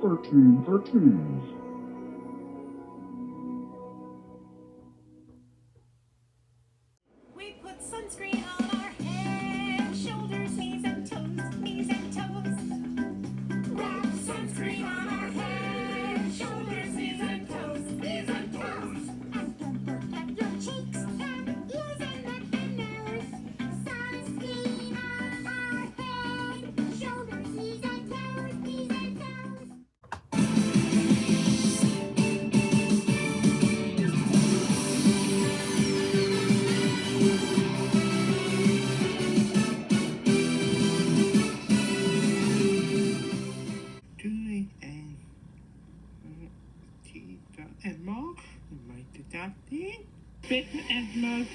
Cartoon Cartoons. We put sunscreen on our head, shoulders, knees and toes, knees and toes. Wrap sunscreen on our head, shoulders, knees and toes, knees and toes. And then protect your cheeks and ears and neck and nose. Sunscreen on our head, shoulders, knees and toes, knees and toes. And more, might adopt it, fit and more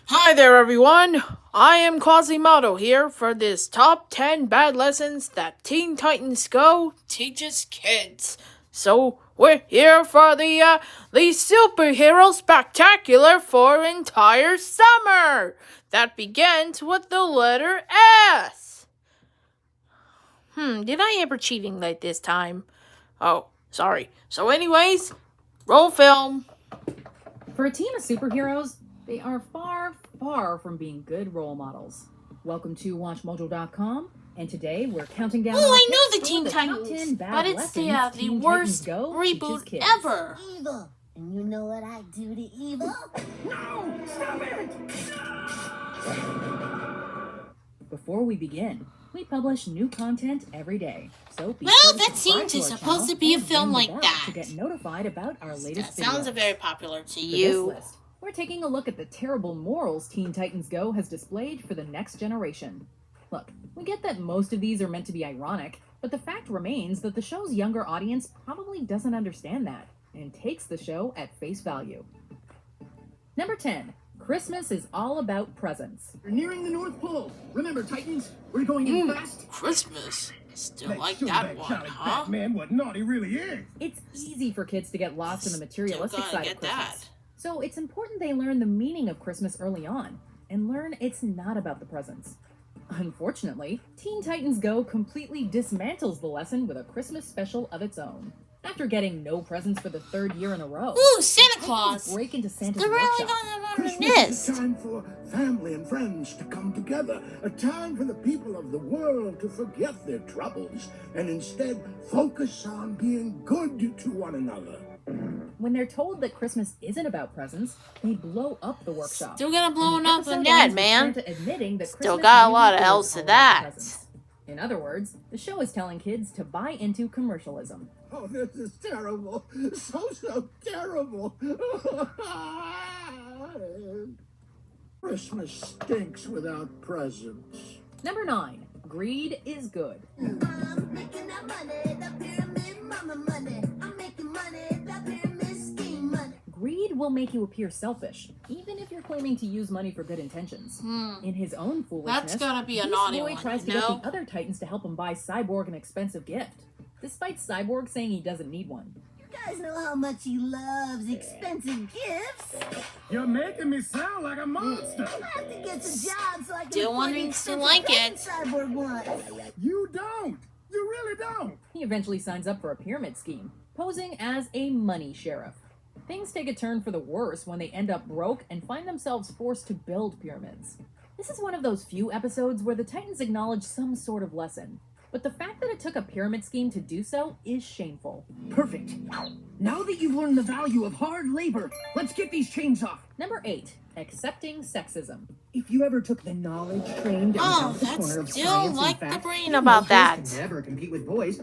Hi there, everyone. I am Quasimodo here for this top 10 bad lessons that Teen Titans Go teaches kids. So we're here for the superhero spectacular for entire summer that begins with the letter S. Did I ever cheating like this time? Oh, sorry. So anyways, roll film. For a team of superheroes, they are far, far from being good role models. Welcome to WatchMojo.com, and today we're counting down. Oh, I our know the picks Teen for Titans, 10 bad but it's the lessons Teen worst Titans Go teaches reboot kids. ever. Evil. And you know what I do to evil? No! Stop it! Before we begin, we publish new content every day, so be Well, sure to that subscribe seems to our supposed channel to be a and film ring the like bell that. to get notified about our latest That sounds video. very popular to For you. this list, we're taking a look at the terrible morals Teen Titans Go has displayed for the next generation. Look, we get that most of these are meant to be ironic, but the fact remains that the show's younger audience probably doesn't understand that and takes the show at face value. Number 10. Christmas is all about presents. We're nearing the North Pole. Remember, Titans, we're going in fast. Christmas. Still Let's like show that one, Charlie huh? Batman what naughty really is. It's easy for kids to get lost in the materialistic gotta side get of Christmas. that. So it's important they learn the meaning of Christmas early on and learn it's not about the presents. Unfortunately, Teen Titans Go completely dismantles the lesson with a Christmas special of its own. After getting no presents for the third year in a row, Ooh, Santa Titans Claus. break into Santa's They're really workshop. going on Christmas is this. a time for family and friends to come together, a time for the people of the world to forget their troubles and instead focus on being good to one another. When they're told that Christmas isn't about presents, they blow up the workshop. Still gonna blow And the up the episode net, ends with man. Santa admitting that Still Christmas got a really lot of is else to all about that. presents. In other words, the show is telling kids to buy into commercialism. Oh, this is terrible. So terrible. Christmas stinks without presents. Number 9. Greed is good. I'm making that money, the pyramid mama money. I'm making money, the pyramid scheme money. Greed will make you appear selfish, even if you're claiming to use money for good intentions. In his own foolishness, That's gotta be a Beast naughty Boy one, tries you to know? get the other Titans to help him buy Cyborg an expensive gift, despite Cyborg saying he doesn't need one. You guys know how much he loves expensive gifts. You're making me sound like a monster. I have to get a job so I can Still afford wondering, the still expensive like it. presents Cyborg wants. You don't. You really don't. He eventually signs up for a pyramid scheme, posing as a money sheriff. Things take a turn for the worse when they end up broke and find themselves forced to build pyramids. This is one of those few episodes where the Titans acknowledge some sort of lesson, but the fact that it took a pyramid scheme to do so is shameful. Perfect. Now that you've learned the value of hard labor, let's get these chains off. Number 8. Accepting sexism. If you ever took the knowledge train down Oh, to the that's corner of still science like and the fact, brain you'd know about girls that. can never compete with boys.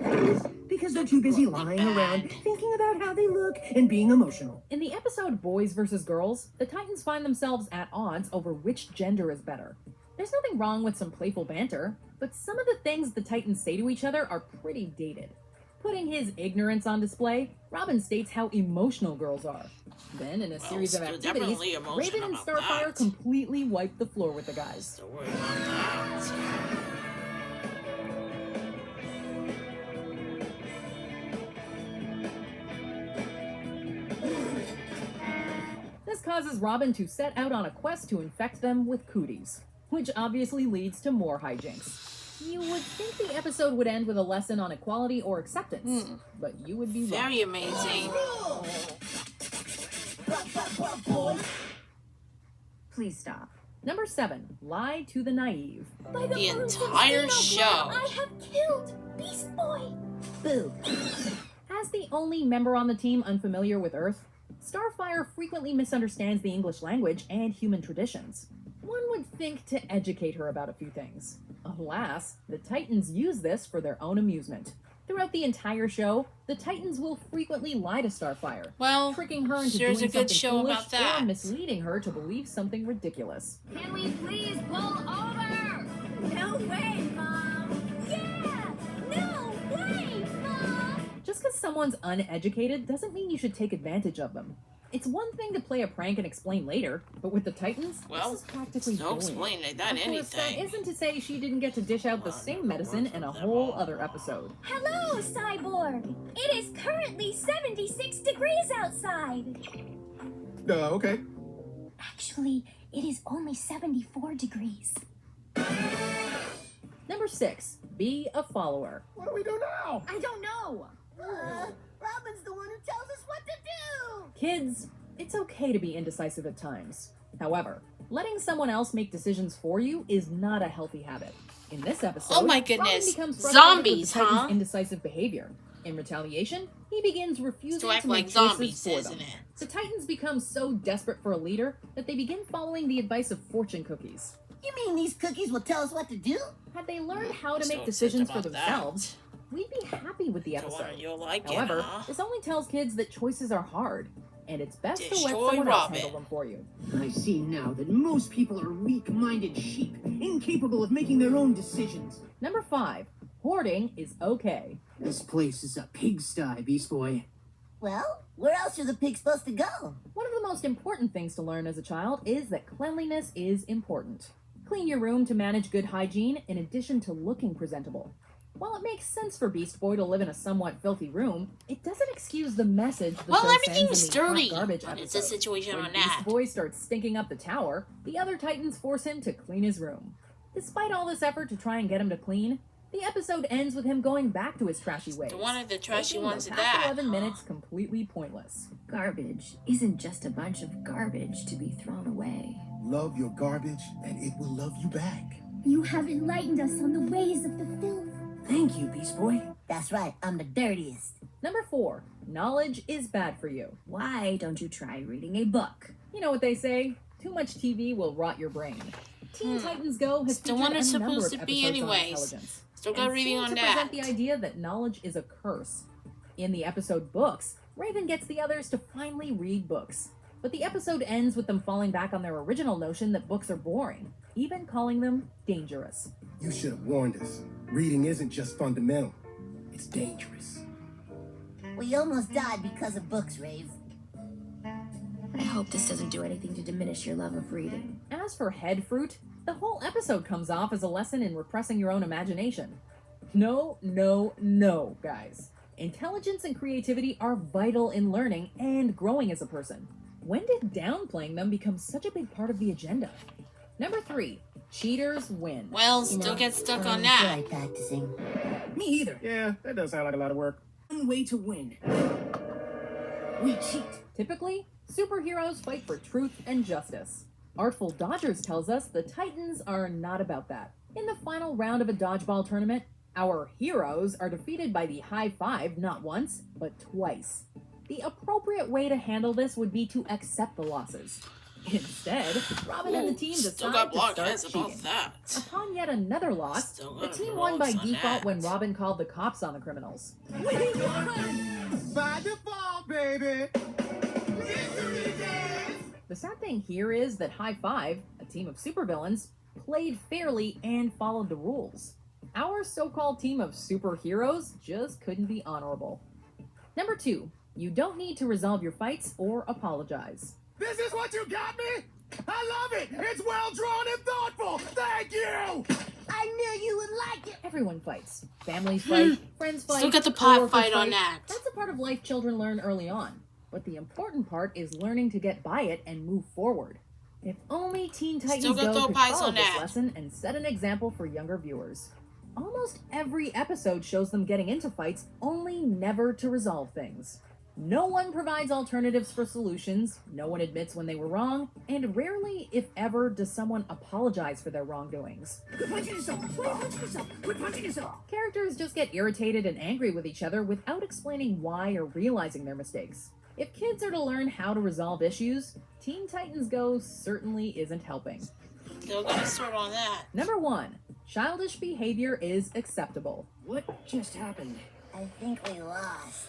because they're too busy lying around, thinking about how they look, and being emotional. In the episode Boys vs. Girls, the Titans find themselves at odds over which gender is better. There's nothing wrong with some playful banter, but some of the things the Titans say to each other are pretty dated. Putting his ignorance on display, Robin states how emotional girls are. Then, in a series of activities, Raven and Starfire completely wipe the floor with the guys. Still worried about that. This causes Robin to set out on a quest to infect them with cooties, which obviously leads to more hijinks. You would think the episode would end with a lesson on equality or acceptance, but you would be wrong. Very amazing. Please stop. Number 7, Lie to the Naive. By The bones of entire Xenoblood, show. I have killed Beast Boy. Boo. As the only member on the team unfamiliar with Earth, Starfire frequently misunderstands the English language and human traditions. One would think to educate her about a few things. Alas, the Titans use this for their own amusement. Throughout the entire show, the Titans will frequently lie to Starfire, Well, tricking her into there's doing a good something show foolish about that. or misleading her to believe something ridiculous. Can we please pull over? No way, Mom. Yeah, no way, Mom. Just because someone's uneducated doesn't mean you should take advantage of them. It's one thing to play a prank and explain later, but with the Titans, well, this is practically no bullying. explaining that Of course, that anything. isn't to say she didn't get to dish out the same medicine in a whole other episode. Hello, Cyborg. It is currently 76 degrees outside. Okay. Actually, it is only 74 degrees. Number 6, be a follower. What do we do now? I don't know. Robin's the one who tells us what to do. Kids, it's okay to be indecisive at times. However, letting someone else make decisions for you is not a healthy habit. In this episode, Oh my Robin goodness. becomes frustrated Zombies, with the Titans' huh? indecisive behavior. In retaliation, he begins refusing To act to like make choices zombies, for isn't them. it? The Titans become so desperate for a leader that they begin following the advice of fortune cookies. You mean these cookies will tell us what to do? Had they learned how to So make upset decisions for about themselves, we'd be happy with the Go episode. on, you'll like However, it, huh? this only tells kids that choices are hard, and it's best to let Destroy someone else Robin. handle them for you. I see now that most people are weak-minded sheep, incapable of making their own decisions. Number 5, hoarding is okay. This place is a pigsty, Beast Boy. Well, where else are the pigs supposed to go? One of the most important things to learn as a child is that cleanliness is important. Clean your room to manage good hygiene in addition to looking presentable. While it makes sense for Beast Boy to live in a somewhat filthy room, it doesn't excuse the message the Well, show everything's sends in the hot dirty. garbage What is the episode. situation When on Beast that? Boy starts stinking up the tower, the other Titans force him to clean his room. Despite all this effort to try and get him to clean, the episode ends with him going back to his trashy ways. The one of the trashy making ones the at past that. 11 minutes completely pointless. Garbage isn't just a bunch of garbage to be thrown away. Love your garbage, and it will love you back. You have enlightened us on the ways of the filth. Thank you, Beast Boy. That's right, I'm the dirtiest. Number 4, knowledge is bad for you. Why don't you try reading a book? You know what they say, too much TV will rot your brain. Teen Titans Go has It's the featured one a it's number supposed of to be episodes on anyways. intelligence, Still got and reading seem on to that. present the idea that knowledge is a curse. In the episode Books, Raven gets the others to finally read books. But the episode ends with them falling back on their original notion that books are boring, even calling them dangerous. You should have warned us. Reading isn't just fundamental. It's dangerous. We almost died because of books, Rave. I hope this doesn't do anything to diminish your love of reading. As for head fruit, the whole episode comes off as a lesson in repressing your own imagination. No, no, no, guys. Intelligence and creativity are vital in learning and growing as a person. When did downplaying them become such a big part of the agenda? Number 3, cheaters win. Well, still get stuck on I that. feel like practicing. Me either. Yeah, that does sound like a lot of work. One way to win. We cheat. Typically, superheroes fight for truth and justice. Artful Dodgers tells us the Titans are not about that. In the final round of a dodgeball tournament, our heroes are defeated by the high five not once, but twice. The appropriate way to handle this would be to accept the losses. Instead, Robin and the team Still decide got to blocked start heads about cheating. that. Upon yet another loss, Still the got team won by rolls on default that. when Robin called the cops on the criminals. We won! By default, baby! Victory dance! The sad thing here is that High Five, a team of supervillains, played fairly and followed the rules. Our so-called team of superheroes just couldn't be honorable. Number 2, you don't need to resolve your fights or apologize. This is what you got me? I love it! It's well drawn and thoughtful! Thank you! I knew you would like it. Everyone fights. Families fight, friends fight, Still got the pot coworkers fight on that. That's a part of life children learn early on. But the important part is learning to get by it and move forward. If only Teen Titans Still got Go the could pies follow on this that. lesson and set an example for younger viewers. Almost every episode shows them getting into fights, only never to resolve things. No one provides alternatives for solutions, no one admits when they were wrong, and rarely, if ever, does someone apologize for their wrongdoings. Quit punching yourself! Quit punching yourself! Quit punching yourself! Characters just get irritated and angry with each other without explaining why or realizing their mistakes. If kids are to learn how to resolve issues, Teen Titans Go certainly isn't helping. Still got a sword on that. Number 1, childish behavior is acceptable. What just happened? I think we lost.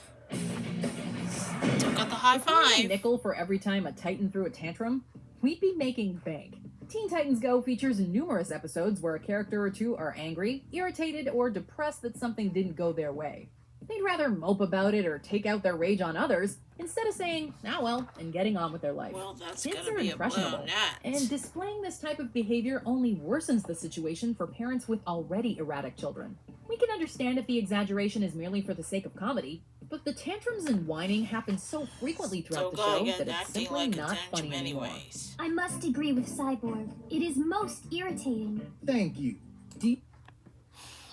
Still got the high If we had a five. nickel for every time a Titan threw a tantrum, we'd be making bank. Teen Titans Go features numerous episodes where a character or two are angry, irritated, or depressed that something didn't go their way. They'd rather mope about it or take out their rage on others instead of saying, "ah well," and getting on with their life. Well, that's Kids gonna are be a blow impressionable, on that. and displaying this type of behavior only worsens the situation for parents with already erratic children. We can understand if the exaggeration is merely for the sake of comedy, but the tantrums and whining happen so frequently Still throughout the gotta show get that it's acting simply like a not tantrum funny anymore. anyways. I must agree with Cyborg. It is most irritating. Thank you.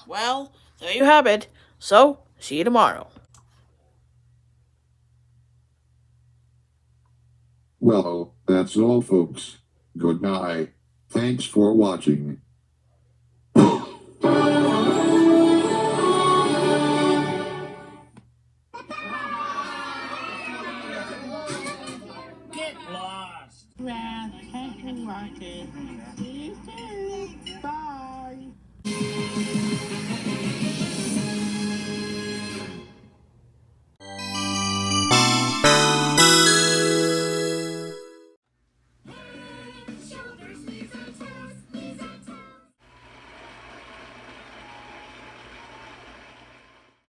Well, there you have it. So, see you tomorrow. Well, that's all, folks. Good night. Thanks for watching. Get lost. Well, I can't do like it. Bye.